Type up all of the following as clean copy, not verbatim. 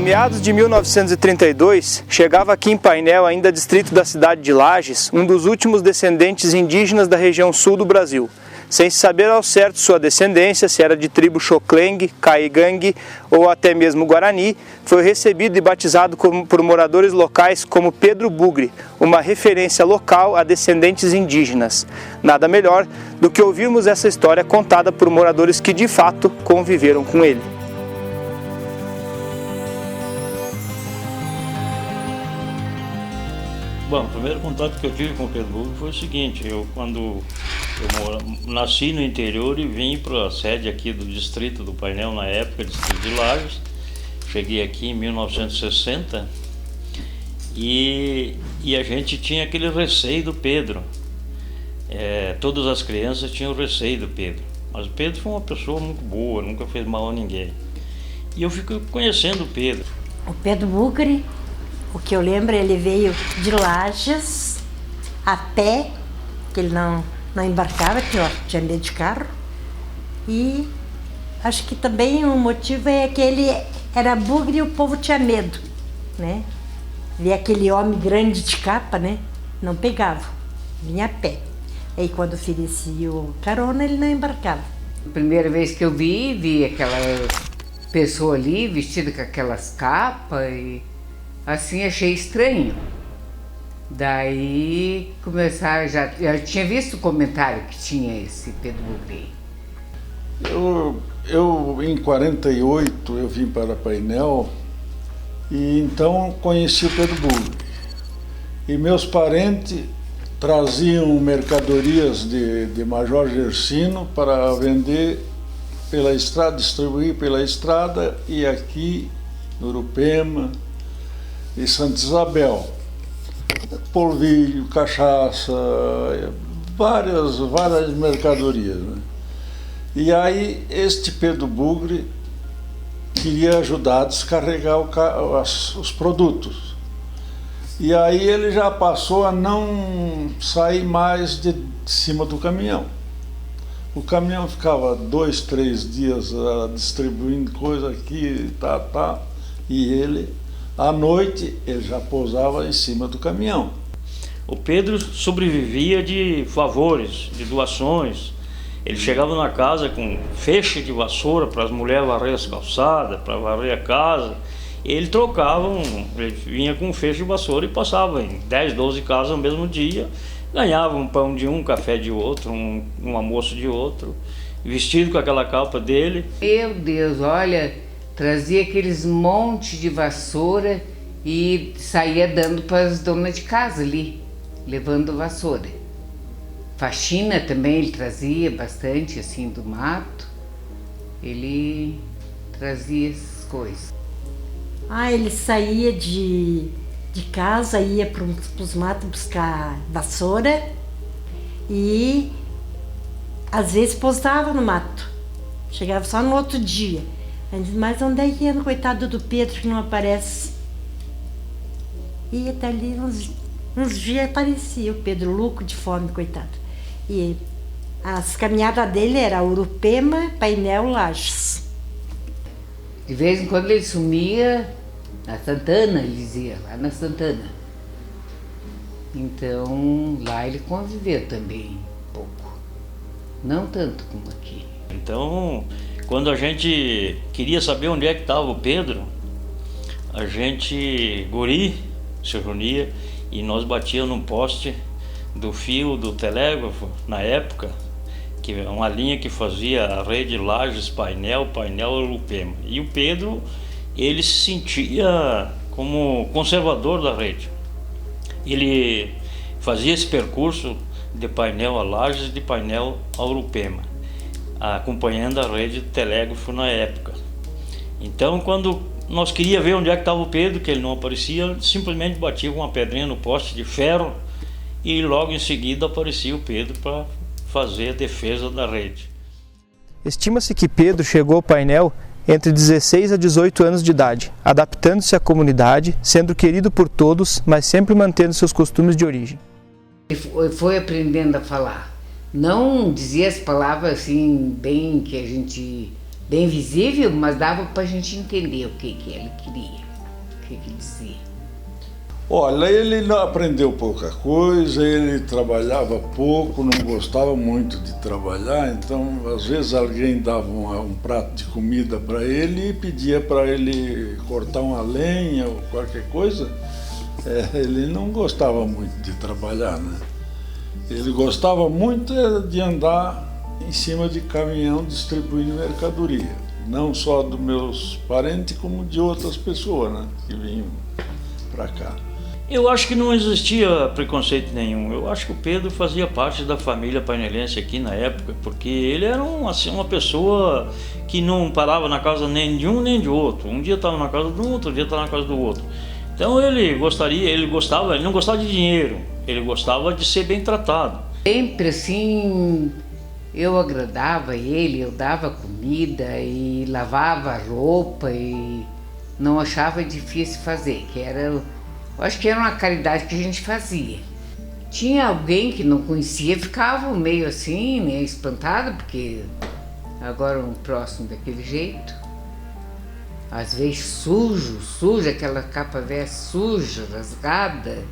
meados de 1932, chegava aqui em Painel, ainda distrito da cidade de Lages, um dos últimos descendentes indígenas da região sul do Brasil. Sem se saber ao certo sua descendência, se era de tribo Xoclengue, Caigangue ou até mesmo Guarani, foi recebido e batizado por moradores locais como Pedro Bugre, uma referência local a descendentes indígenas. Nada melhor do que ouvirmos essa história contada por moradores que de fato conviveram com ele. Bom, o primeiro contato que eu tive com o Pedro Bugre foi o seguinte: nasci no interior e vim para a sede aqui do distrito do Painel, na época, distrito de Lages. Cheguei aqui em 1960 e a gente tinha aquele receio do Pedro. Todas as crianças tinham receio do Pedro, mas o Pedro foi uma pessoa muito boa, nunca fez mal a ninguém. E eu fico conhecendo o Pedro. O Pedro Bugre, o que eu lembro, ele veio de Lages a pé, que ele não embarcava, tinha medo de carro. E acho que também o motivo é que ele era bugre e o povo tinha medo, né? Via aquele homem grande de capa, né? Não pegava, vinha a pé. Aí quando oferecia o carona, ele não embarcava. A primeira vez que eu vi aquela pessoa ali vestida com aquelas capas e assim, achei estranho. Daí começaram, já tinha visto o comentário que tinha esse Pedro Bugre. Eu em 48 eu vim para Painel e então conheci o Pedro Bugre. E meus parentes traziam mercadorias de Major Gersino para vender pela estrada, distribuir pela estrada e aqui no Urupema e Santa Isabel. Polvilho, cachaça, várias mercadorias, né? E aí este Pedro Bugre queria ajudar a descarregar os produtos. E aí ele já passou a não sair mais de cima do caminhão. O caminhão ficava 2, 3 dias distribuindo coisa aqui, e ele, à noite, ele já pousava em cima do caminhão. O Pedro sobrevivia de favores, de doações. Ele chegava na casa com feixe de vassoura para as mulheres varrer as calçadas, para varrer a casa. Ele ele vinha com um feixe de vassoura e passava em 10, 12 casas no mesmo dia. Ganhava um pão de um, café de outro, um almoço de outro, vestido com aquela capa dele. Meu Deus, olha, trazia aqueles monte de vassoura e saía dando para as donas de casa ali, levando vassoura. Faxina também ele trazia bastante, assim, do mato. Ele trazia essas coisas. Ele saía de casa, ia para os matos buscar vassoura e às vezes pousava no mato. Chegava só no outro dia. Mas onde é que anda, coitado do Pedro, que não aparece? E até ali uns dias aparecia o Pedro louco de fome, coitado. E as caminhadas dele eram Urupema, Painel, Lages. De vez em quando ele sumia na Santana, ele dizia, lá na Santana. Então lá ele conviveu também um pouco, não tanto como aqui. Então, quando a gente queria saber onde é que estava o Pedro, a gente, guri, se reunia e nós batíamos num poste do fio do telégrafo, na época, que é uma linha que fazia a rede Lages, Painel, Urupema. E o Pedro, ele se sentia como conservador da rede. Ele fazia esse percurso de Painel a Lages e de Painel a Urupema, acompanhando a rede de telégrafo na época. Então, quando nós queríamos ver onde é que estava o Pedro, que ele não aparecia, simplesmente batia uma pedrinha no poste de ferro e logo em seguida aparecia o Pedro para fazer a defesa da rede. Estima-se que Pedro chegou ao Painel entre 16 a 18 anos de idade, adaptando-se à comunidade, sendo querido por todos, mas sempre mantendo seus costumes de origem. Ele foi aprendendo a falar. Não dizia as palavras assim, bem visível, mas dava para a gente entender o que ele queria. O que dizia? Olha, ele não aprendeu pouca coisa, ele trabalhava pouco, não gostava muito de trabalhar, então às vezes alguém dava um prato de comida para ele e pedia para ele cortar uma lenha ou qualquer coisa. Ele não gostava muito de trabalhar, né? Ele gostava muito de andar em cima de caminhão distribuindo mercadoria, não só dos meus parentes, como de outras pessoas, né, que vinham para cá. Eu acho que não existia preconceito nenhum. Eu acho que o Pedro fazia parte da família painelense aqui na época, porque ele era uma pessoa que não parava na casa nem de um nem de outro. Um dia estava na casa de um, outro dia estava na casa do outro. Então ele não gostava de dinheiro, ele gostava de ser bem tratado. Sempre assim, eu agradava ele, eu dava comida e lavava roupa e não achava difícil fazer, eu acho que era uma caridade que a gente fazia. Tinha alguém que não conhecia, ficava meio assim, né, espantado, porque agora um próximo daquele jeito. Às vezes sujo, aquela capa velha suja, rasgada.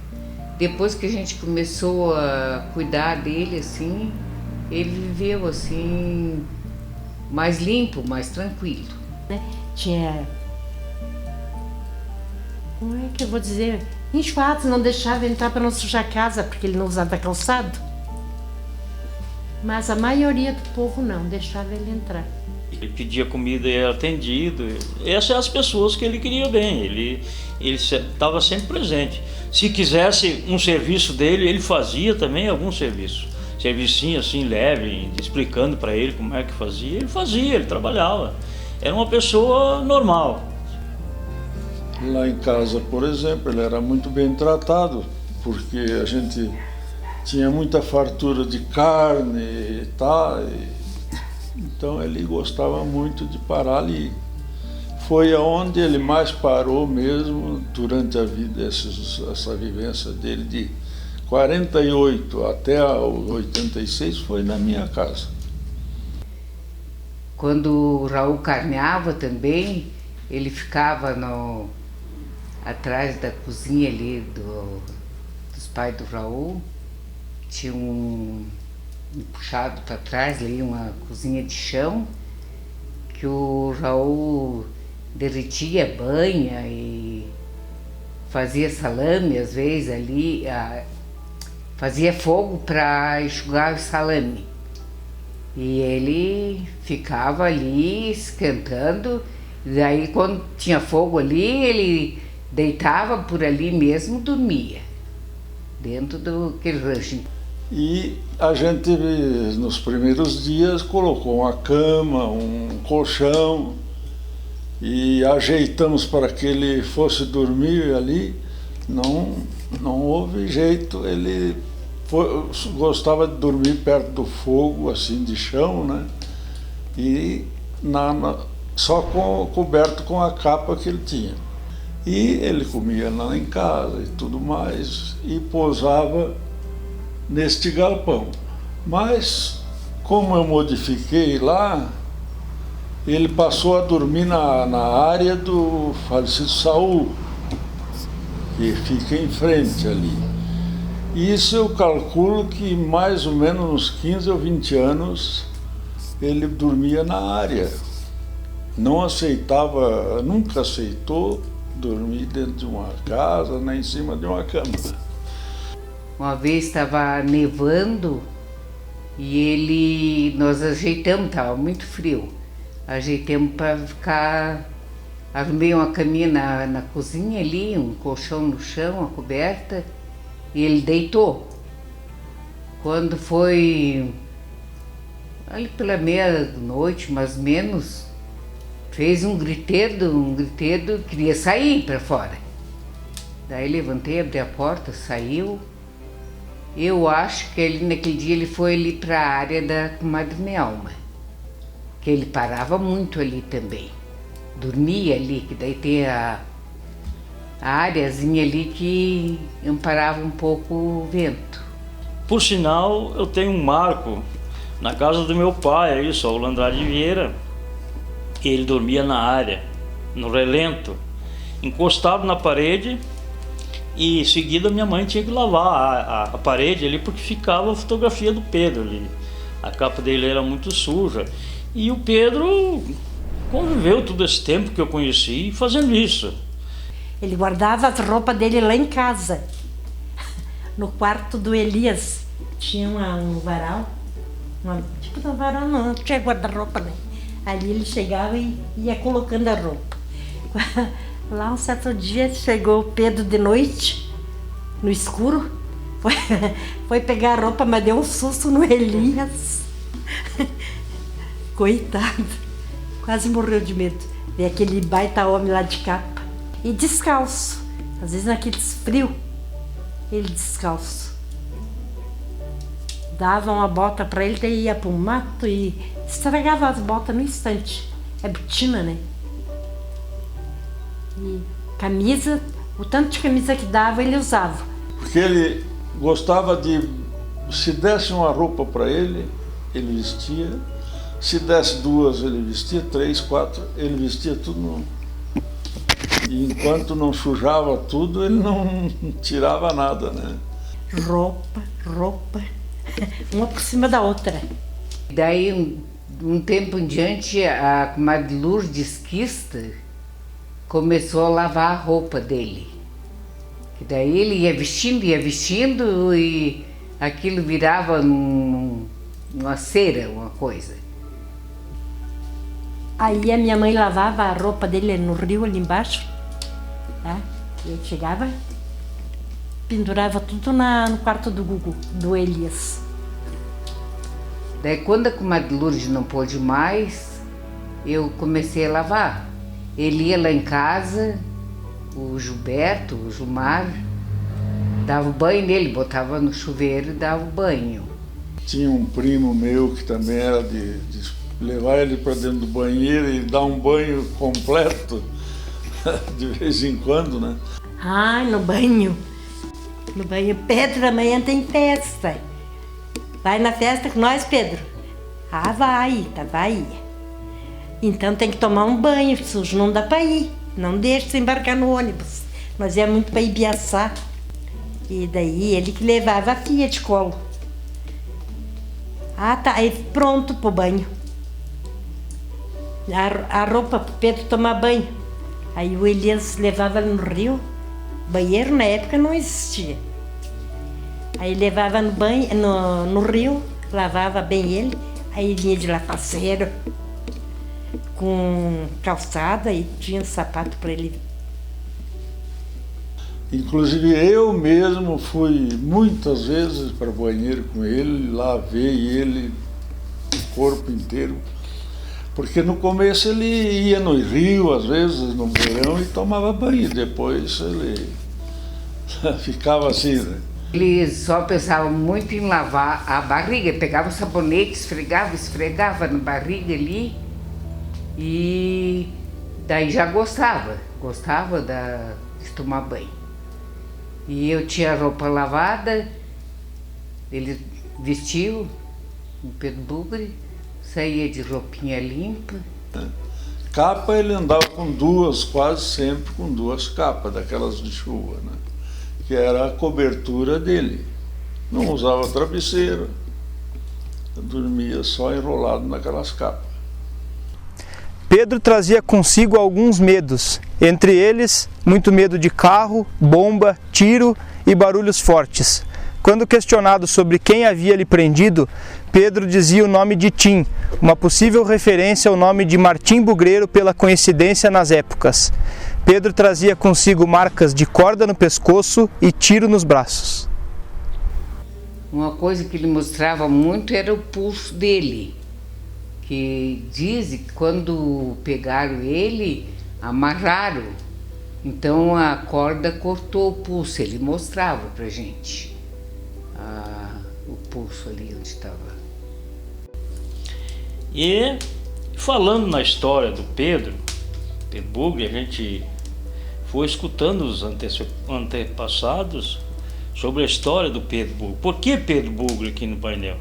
Depois que a gente começou a cuidar dele assim, ele viveu assim, mais limpo, mais tranquilo. Tinha, como é que eu vou dizer, enjoados, não deixava entrar para não sujar a casa, porque ele não usava calçado. Mas a maioria do povo não deixava ele entrar. Ele pedia comida e era atendido. Essas são as pessoas que ele queria bem. Ele estava sempre presente. Se quisesse um serviço dele, ele fazia também algum serviço. Servicinho assim leve, explicando para ele como é que fazia. Ele fazia, ele trabalhava. Era uma pessoa normal. Lá em casa, por exemplo, ele era muito bem tratado, porque a gente tinha muita fartura de carne e tal. Então ele gostava muito de parar ali. Foi aonde ele mais parou mesmo durante a vida, essa vivência dele de 48 até 86 foi na minha casa. Quando o Raul carneava também, ele ficava atrás da cozinha ali dos pais do Raul. Tinha um puxado para trás ali, uma cozinha de chão, que o Raul derretia banha e fazia salame às vezes ali, fazia fogo para enxugar o salame. E ele ficava ali esquentando, e daí quando tinha fogo ali, ele deitava por ali mesmo, dormia, dentro daquele rancho. E a gente, nos primeiros dias, colocou uma cama, um colchão e ajeitamos para que ele fosse dormir ali. Não houve jeito, ele gostava de dormir perto do fogo, assim, de chão, né? E só coberto com a capa que ele tinha. E ele comia lá em casa e tudo mais, e pousava neste galpão. Mas, como eu modifiquei lá, ele passou a dormir na área do falecido Saul, que fica em frente ali. E isso eu calculo que mais ou menos uns 15 ou 20 anos ele dormia na área. Não aceitava, nunca aceitou dormir dentro de uma casa, nem em cima de uma cama. Uma vez estava nevando e nós ajeitamos, estava muito frio, ajeitamos para ficar, arrumei uma caminha na cozinha ali, um colchão no chão, uma coberta, e ele deitou. Quando foi ali pela meia-noite, mais ou menos, fez um gritedo, queria sair para fora. Daí levantei, abri a porta, saiu. Eu acho que naquele dia ele foi ali para a área da comadre Nelma, que ele parava muito ali também. Dormia ali, que daí tem a áreazinha ali que amparava um pouco o vento. Por sinal, eu tenho um marco na casa do meu pai, aí, Saulo Andrade Vieira. Ele dormia na área, no relento. encostado na parede, e em seguida minha mãe tinha que lavar a parede ali, porque ficava a fotografia do Pedro ali. A capa dele era muito suja. E o Pedro conviveu todo esse tempo que eu conheci fazendo isso. Ele guardava as roupas dele lá em casa, no quarto do Elias. Tinha um varal, tipo um varal não tinha guarda-roupa, né? Ali ele chegava e ia colocando a roupa. Lá um certo dia chegou o Pedro de noite, no escuro, foi pegar a roupa, mas deu um susto no Elias. Coitado, quase morreu de medo. Ver aquele baita homem lá de capa. E descalço, às vezes naqueles frio, ele descalço. Dava uma bota para ele, daí ia pro mato e estragava as botas no instante. É botina, né? E camisa, o tanto de camisa que dava, ele usava. Porque ele gostava de, se desse uma roupa para ele vestia. Se desse duas, ele vestia, 3, 4, ele vestia tudo. E enquanto não sujava tudo, ele não tirava nada, né? Roupa, uma por cima da outra. Daí, um tempo em diante, a comadre Lourdes Quista começou a lavar a roupa dele. E daí ele ia vestindo e aquilo virava uma cera, uma coisa. Aí a minha mãe lavava a roupa dele no rio ali embaixo, tá? Eu chegava, pendurava tudo no quarto do Gugu, do Elias. Daí quando a comadre Lourdes não pôde mais, eu comecei a lavar. Ele ia lá em casa, o Gilberto, o Gilmar, dava o banho nele, botava no chuveiro e dava o banho. Tinha um primo meu que também era de levar ele para dentro do banheiro e dar um banho completo, de vez em quando, né? Ai, no banho. Pedro, amanhã tem festa. Vai na festa com nós, Pedro? Ah, vai. Então tem que tomar um banho, sujo não dá para ir. Não deixa se embarcar no ônibus. Nós ia muito para Ibiaçá. E daí ele que levava a filha de colo. Ah, tá, aí pronto pro banho. A roupa pro Pedro tomar banho. Aí o Elias levava no rio. Banheiro na época não existia. Aí levava no banho, no rio, lavava bem ele. Aí vinha de lapaceiro, com calçada e tinha um sapato para ele. Inclusive eu mesmo fui muitas vezes para o banheiro com ele, lavei ele o corpo inteiro. Porque no começo ele ia no rio, às vezes no verão, e tomava banho. Depois ele ficava assim, né? Ele só pensava muito em lavar a barriga, pegava o sabonete, esfregava na barriga ali e daí já gostava de tomar banho. E eu tinha a roupa lavada, ele vestiu um Pedro Bugre, saía de roupinha limpa. Capa ele andava com duas, quase sempre com duas capas, daquelas de chuva, né? Que era a cobertura dele. Não usava travesseiro, dormia só enrolado naquelas capas. Pedro trazia consigo alguns medos, entre eles muito medo de carro, bomba, tiro e barulhos fortes. Quando questionado sobre quem havia lhe prendido, Pedro dizia o nome de Tim, uma possível referência ao nome de Martim Bugreiro pela coincidência nas épocas. Pedro trazia consigo marcas de corda no pescoço e tiro nos braços. Uma coisa que ele mostrava muito era o pulso dele, que dizem que quando pegaram ele, amarraram, então a corda cortou o pulso, ele mostrava pra gente o pulso ali onde estava. E falando na história do Pedro Bugre, a gente foi escutando os antepassados sobre a história do Pedro Bugre. Por que Pedro Bugre aqui no painel?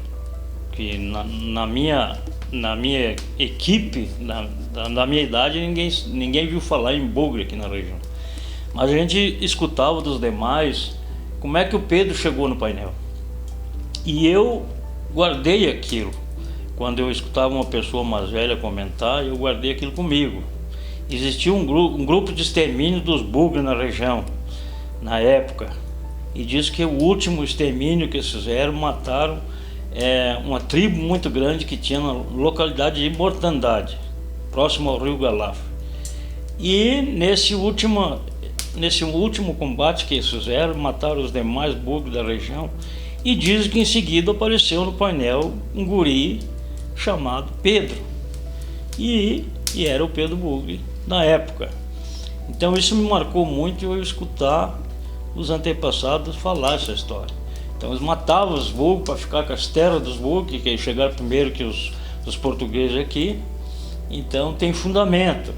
Que na minha equipe, na minha idade, ninguém viu falar em Bugre aqui na região. Mas a gente escutava dos demais como é que o Pedro chegou no painel. E eu guardei aquilo. Quando eu escutava uma pessoa mais velha comentar, eu guardei aquilo comigo. Existia um grupo de extermínio dos bugres na região, na época. E diz que o último extermínio que eles fizeram, mataram uma tribo muito grande que tinha na localidade de Mortandade, próximo ao rio Galafre. E nesse último combate que eles fizeram, mataram os demais bugres da região. E diz que em seguida apareceu no painel um guri chamado Pedro. E era o Pedro Bugre na época. Então isso me marcou muito, eu escutar os antepassados falar essa história. Então eles matavam os bugres para ficar com as terras dos bugres, que chegaram primeiro que os portugueses aqui. Então tem fundamento.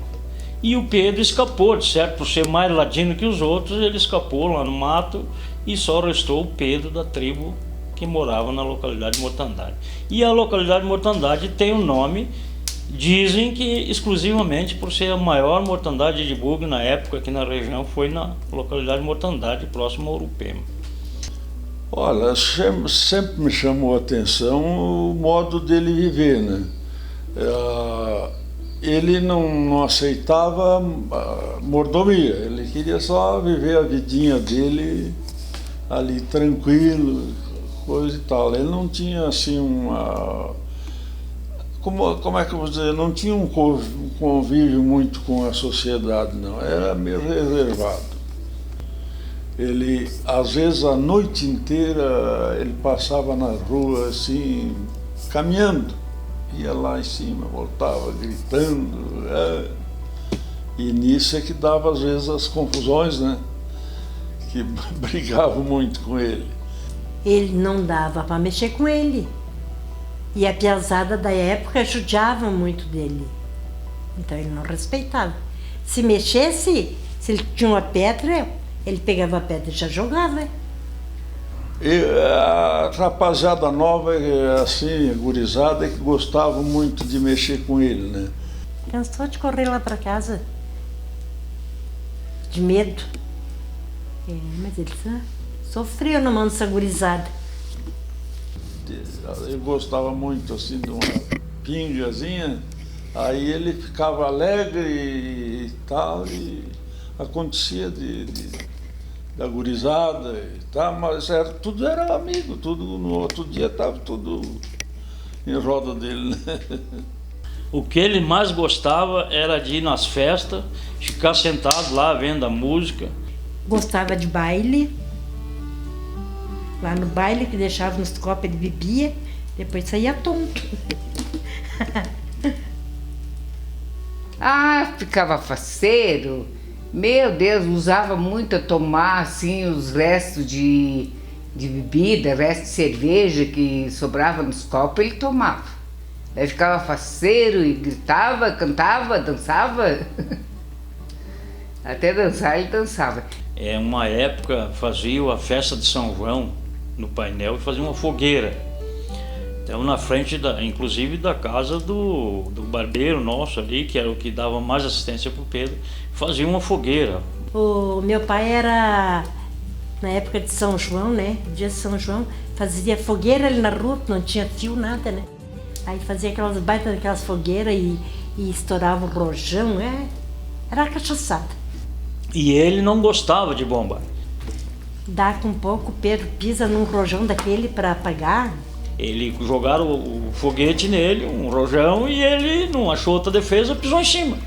E o Pedro escapou, de certo, por ser mais ladino que os outros, ele escapou lá no mato e só restou o Pedro da tribo que morava na localidade de Mortandade. E a localidade de Mortandade tem um nome, dizem que exclusivamente por ser a maior mortandade de bugre na época aqui na região, foi na localidade de Mortandade, próximo a Urupema. Olha, sempre me chamou a atenção o modo dele viver, né? Ele não aceitava mordomia, ele queria só viver a vidinha dele ali tranquilo, coisa e tal. Ele não tinha assim como é que eu vou dizer, não tinha um convívio muito com a sociedade, não, era meio reservado. Ele, às vezes, a noite inteira, ele passava na rua assim, caminhando, ia lá em cima, voltava gritando, e nisso é que dava às vezes as confusões, né? Que brigavam muito com ele. Ele não dava para mexer com ele. E a piazada da época judiava muito dele. Então ele não respeitava. Se mexesse, se ele tinha uma pedra, ele pegava a pedra e já jogava. E a rapaziada nova, assim, gurizada, que gostava muito de mexer com ele, né? Cansou de correr lá para casa. De medo. Mas ele sofreu na mão dessa gurizada. Ele gostava muito, assim, de uma pingazinha, aí ele ficava alegre e tal, e acontecia da gurizada e tal, mas tudo era amigo, tudo no outro dia estava tudo em roda dele, né? O que ele mais gostava era de ir nas festas, ficar sentado lá vendo a música. Gostava de baile. Lá no baile que deixava nos copos ele bebia, depois saía tonto. Ficava faceiro. Meu Deus, usava muito a tomar assim os restos de bebida, restos de cerveja que sobrava nos copos, ele tomava. Daí ficava faceiro e gritava, cantava, dançava. Até dançar ele dançava. Uma época fazia a festa de São João no painel e fazia uma fogueira. Então na frente, inclusive da casa do barbeiro nosso ali, que era o que dava mais assistência para o Pedro, fazia uma fogueira. O meu pai era, na época de São João, né? Dia de São João, fazia fogueira ali na rua, não tinha fio, nada, né? Aí fazia aquelas baitas daquelas fogueiras e estourava o rojão, era cachaçada. E ele não gostava de bomba. Dá com pouco, o Pedro pisa num rojão daquele para apagar. Ele jogaram o foguete nele, um rojão, e ele não achou outra defesa, pisou em cima.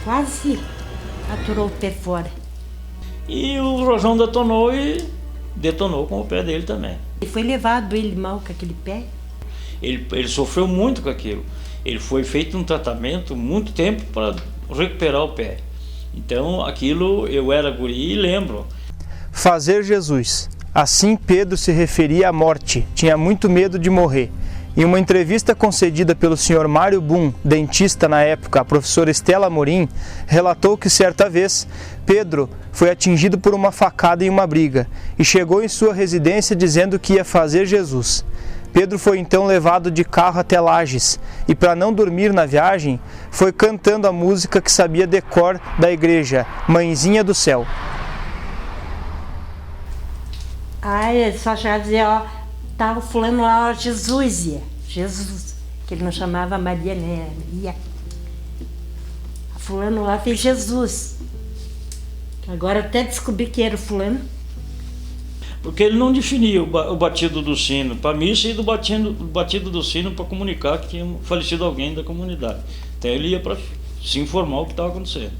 Quase aturou o pé fora. E o rojão detonou e detonou com o pé dele também. E foi levado ele mal com aquele pé. Ele sofreu muito com aquilo. Ele foi feito um tratamento muito tempo para recuperar o pé. Então aquilo eu era guri e lembro. Fazer Jesus. Assim Pedro se referia à morte, tinha muito medo de morrer. Em uma entrevista concedida pelo Sr. Mário Bum, dentista na época, a professora Estela Amorim, relatou que certa vez Pedro foi atingido por uma facada em uma briga e chegou em sua residência dizendo que ia fazer Jesus. Pedro foi então levado de carro até Lages e, para não dormir na viagem, foi cantando a música que sabia de cor da igreja, Mãezinha do Céu. Aí ele só já dizia, ó, tá o fulano lá, ó, Jesus ia. Jesus, que ele não chamava Maria, né? Ia. A fulano lá fez Jesus. Agora até descobri que era o fulano. Porque ele não definia o batido do sino para missa e do batido do sino para comunicar que tinha falecido alguém da comunidade. Então ele ia para se informar o que estava acontecendo.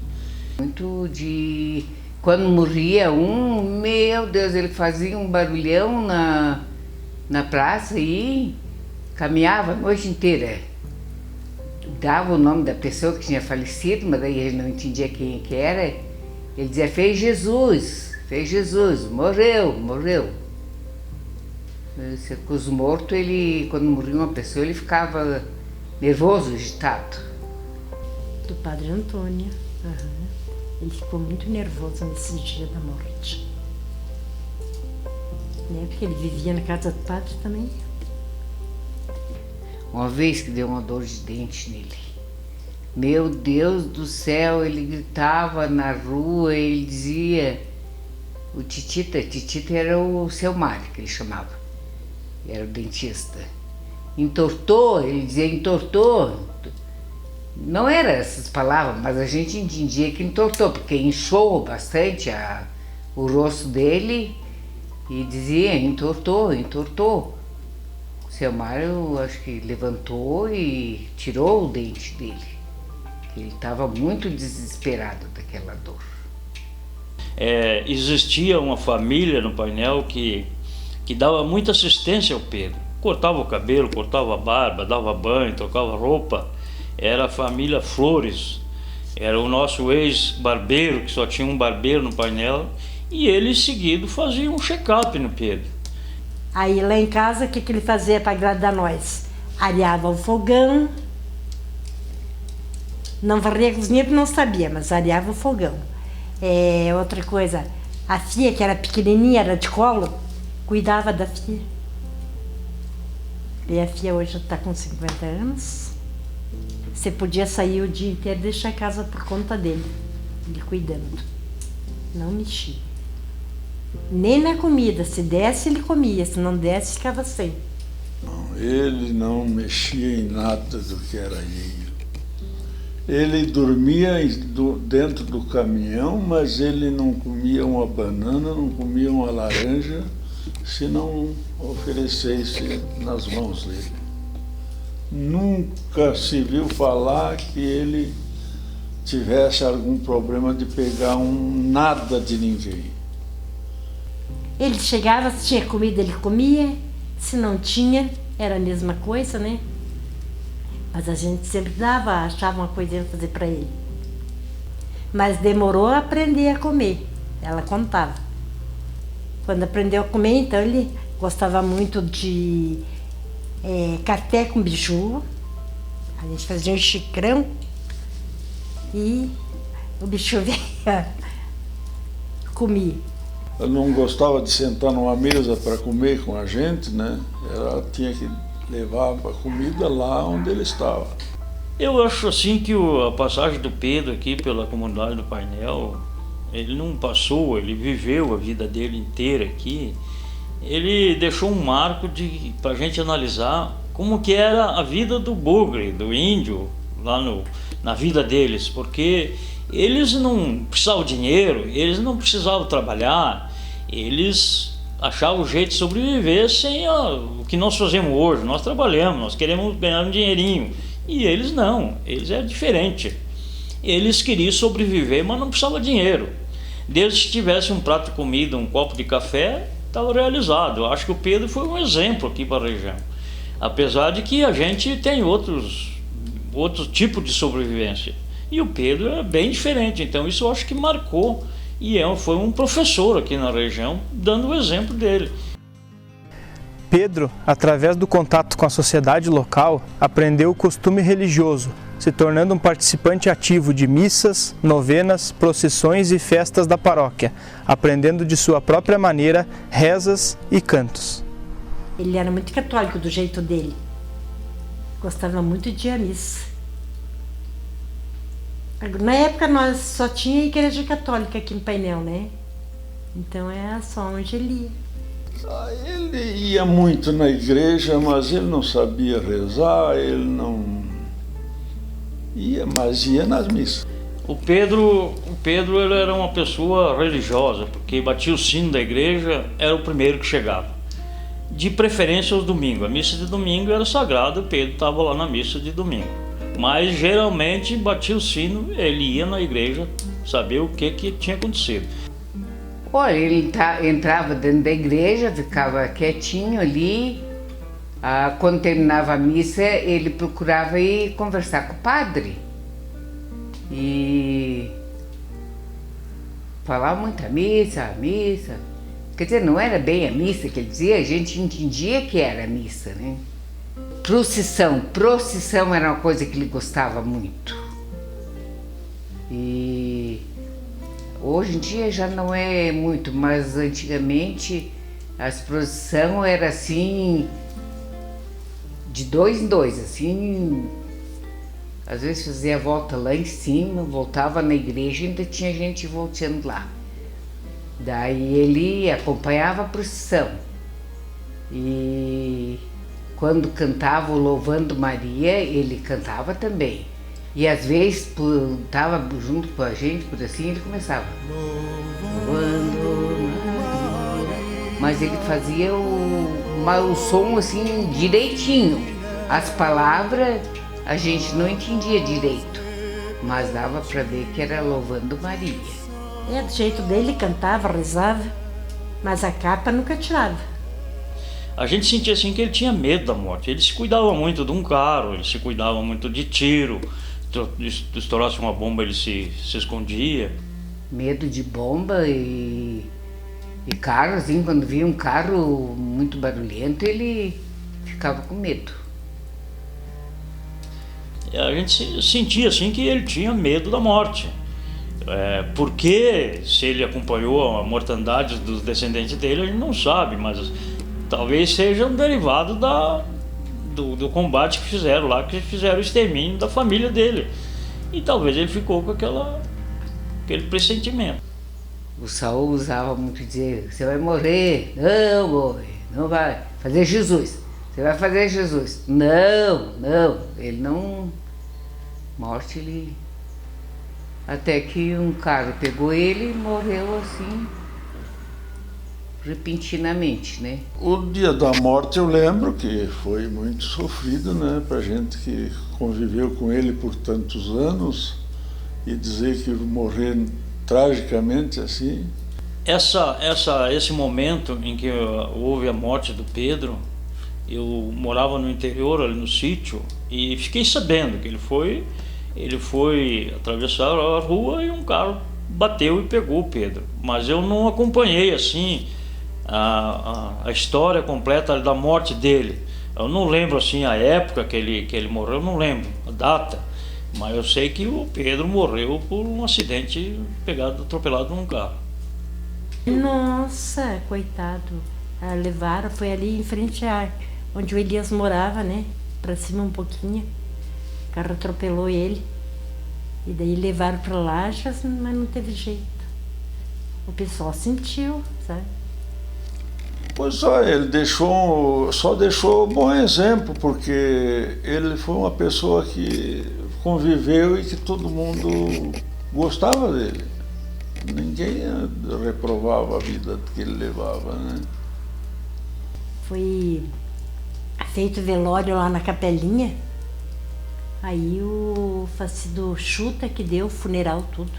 Muito de... Quando morria um, meu Deus, ele fazia um barulhão na praça e caminhava a noite inteira. Dava o nome da pessoa que tinha falecido, mas daí ele não entendia quem que era. Ele dizia, fez Jesus, morreu. Com os mortos, quando morria uma pessoa, ele ficava nervoso, agitado. Do Padre Antônio. Uhum. Ele ficou muito nervoso nesse dia da morte. Né? Porque ele vivia na casa do padre também. Uma vez que deu uma dor de dente nele. Meu Deus do céu, ele gritava na rua, ele dizia... O Titita era o seu Mário, que ele chamava. Era o dentista. Entortou, ele dizia entortou. Não eram essas palavras, mas a gente entendia que entortou, porque inchou bastante o rosto dele e dizia entortou. O seu Mário, acho que levantou e tirou o dente dele. Ele estava muito desesperado daquela dor. Existia uma família no painel que dava muita assistência ao Pedro. Cortava o cabelo, cortava a barba, dava banho, trocava roupa. Era a família Flores. Era o nosso ex-barbeiro, que só tinha um barbeiro no painel. E ele, seguido, fazia um check-up no Pedro. Aí lá em casa, o que ele fazia para agradar nós? Areava o fogão. Não varria a cozinha porque não sabia, mas areava o fogão. Outra coisa, a filha que era pequenininha, era de colo, cuidava da filha. E a filha hoje está com 50 anos. Você podia sair o dia inteiro e deixar a casa por conta dele, ele cuidando. Não mexia. Nem na comida, se desse ele comia, se não desse ficava sem. Não, ele não mexia em nada do que era alheio. Ele dormia dentro do caminhão, mas ele não comia uma banana, não comia uma laranja, se não oferecesse nas mãos dele. Nunca se viu falar que ele tivesse algum problema de pegar nada de ninguém. Ele chegava, se tinha comida ele comia, se não tinha, era a mesma coisa, né? Mas a gente sempre achava uma coisinha pra fazer para ele. Mas demorou a aprender a comer, ela contava. Quando aprendeu a comer, então ele gostava muito de café com biju. A gente fazia um xicrão e o bicho veio, comia. Ela não gostava de sentar numa mesa para comer com a gente, né? Ela tinha que levar a comida lá onde ele estava. Eu acho assim que a passagem do Pedro aqui pela comunidade do Painel, ele não passou, ele viveu a vida dele inteira aqui. Ele deixou um marco para a gente analisar como que era a vida do bugre, do índio, lá na vida deles, porque eles não precisavam de dinheiro, eles não precisavam trabalhar, eles achavam o jeito de sobreviver sem o que nós fazemos hoje. Nós trabalhamos, nós queremos ganhar um dinheirinho, e eles não, eles é diferente. Eles queriam sobreviver, mas não precisavam de dinheiro. Desde que tivesse um prato de comida, um copo de café, estava realizado. Eu acho que o Pedro foi um exemplo aqui para a região. Apesar de que a gente tem outro tipo de sobrevivência. E o Pedro é bem diferente, então isso eu acho que marcou. E foi um professor aqui na região, dando o exemplo dele. Pedro, através do contato com a sociedade local, aprendeu o costume religioso, se tornando um participante ativo de missas, novenas, procissões e festas da paróquia, aprendendo de sua própria maneira rezas e cantos. Ele era muito católico do jeito dele. Gostava muito de ir à missa. Na época nós só tinha igreja católica aqui em Painel, né? Então é só onde ele ia. Ele ia muito na igreja, mas ele não sabia rezar, ele não ia, mas ia nas missas. O Pedro ele era uma pessoa religiosa, porque batia o sino da igreja, era o primeiro que chegava. De preferência aos domingos. A missa de domingo era sagrada, o Pedro estava lá na missa de domingo. Mas geralmente batia o sino, ele ia na igreja saber o que tinha acontecido. Olha, ele entrava dentro da igreja, ficava quietinho ali. Quando terminava a missa, ele procurava ir conversar com o padre. E falava muito a missa. Quer dizer, não era bem a missa que ele dizia, a gente entendia que era a missa, né? Procissão era uma coisa que ele gostava muito. E hoje em dia já não é muito, mas antigamente as procissões eram assim, de 2 em 2, assim, às vezes fazia a volta lá em cima, voltava na igreja e ainda tinha gente voltando lá. Daí ele acompanhava a procissão e quando cantava o Louvando Maria, ele cantava também. E às vezes estava junto com a gente, por assim, ele começava Louvando Maria. Mas ele fazia o som assim direitinho. As palavras a gente não entendia direito, mas dava para ver que era Louvando Maria. Do jeito dele, cantava, rezava, mas a capa nunca tirava. A gente sentia assim que ele tinha medo da morte. Ele se cuidava muito de um carro, ele se cuidava muito de tiro. Se estourasse uma bomba, ele se escondia. Medo de bomba e carro, assim, quando via um carro muito barulhento, ele ficava com medo. E a gente sentia assim que ele tinha medo da morte. Porque se ele acompanhou a mortandade dos descendentes dele, a gente não sabe, mas talvez seja um derivado do combate que fizeram lá, que fizeram o extermínio da família dele. E talvez ele ficou com aquele pressentimento. O Saul usava muito dizer, você vai morrer. Não, morre, não vai. Fazer Jesus. Você vai fazer Jesus. Não. Ele não... Morte, ele... Até que um cara pegou ele e morreu assim, repentinamente, né? O dia da morte eu lembro que foi muito sofrido, né? Pra gente que conviveu com ele por tantos anos e dizer que morrer tragicamente assim. Esse momento em que houve a morte do Pedro, eu morava no interior, ali no sítio, e fiquei sabendo que ele foi atravessar a rua e um carro bateu e pegou o Pedro. Mas eu não acompanhei assim a história completa da morte dele. Eu não lembro assim a época que ele morreu, eu não lembro a data. Mas eu sei que o Pedro morreu por um acidente atropelado num carro. Nossa, coitado. Levaram, foi ali em frente a onde o Elias morava, né? Pra cima um pouquinho. O carro atropelou ele. E daí levaram para lá, mas não teve jeito. O pessoal sentiu, sabe? Pois é, ele só deixou bom exemplo, porque ele foi uma pessoa que conviveu e que todo mundo gostava dele. Ninguém reprovava a vida que ele levava, né? Foi feito velório lá na capelinha. Aí o falecido Chuta que deu o funeral tudo.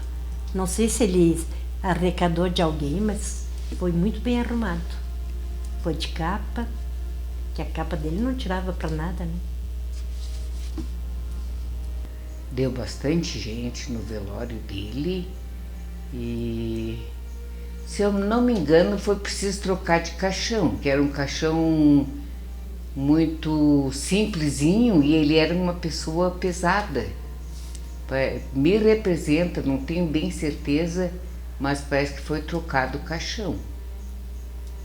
Não sei se ele arrecadou de alguém, mas foi muito bem arrumado. Foi de capa, que a capa dele não tirava para nada, né? Deu bastante gente no velório dele e, se eu não me engano, foi preciso trocar de caixão, que era um caixão muito simplesinho e ele era uma pessoa pesada. Me representa, não tenho bem certeza, mas parece que foi trocado o caixão.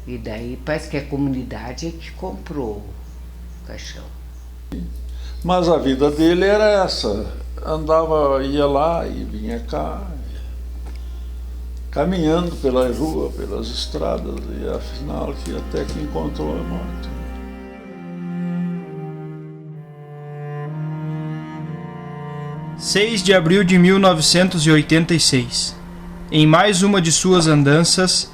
E daí parece que a comunidade é que comprou o caixão. Mas a vida dele era essa, ia lá e vinha cá, caminhando pela rua, pelas estradas, e afinal que até que encontrou a morte. 6 de abril de 1986. Em mais uma de suas andanças,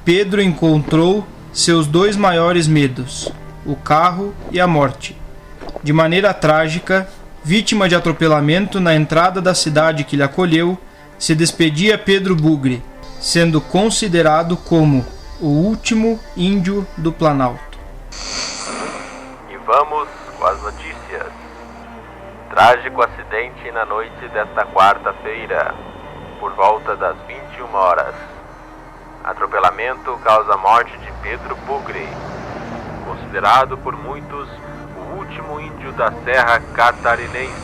Pedro encontrou seus dois maiores medos, o carro e a morte. De maneira trágica, vítima de atropelamento na entrada da cidade que lhe acolheu, se despedia Pedro Bugre, sendo considerado como o último índio do Planalto. E vamos com as notícias. Trágico acidente na noite desta quarta-feira, por volta das 21 horas. Atropelamento causa a morte de Pedro Bugre, considerado por muitos o último índio da Serra Catarinense.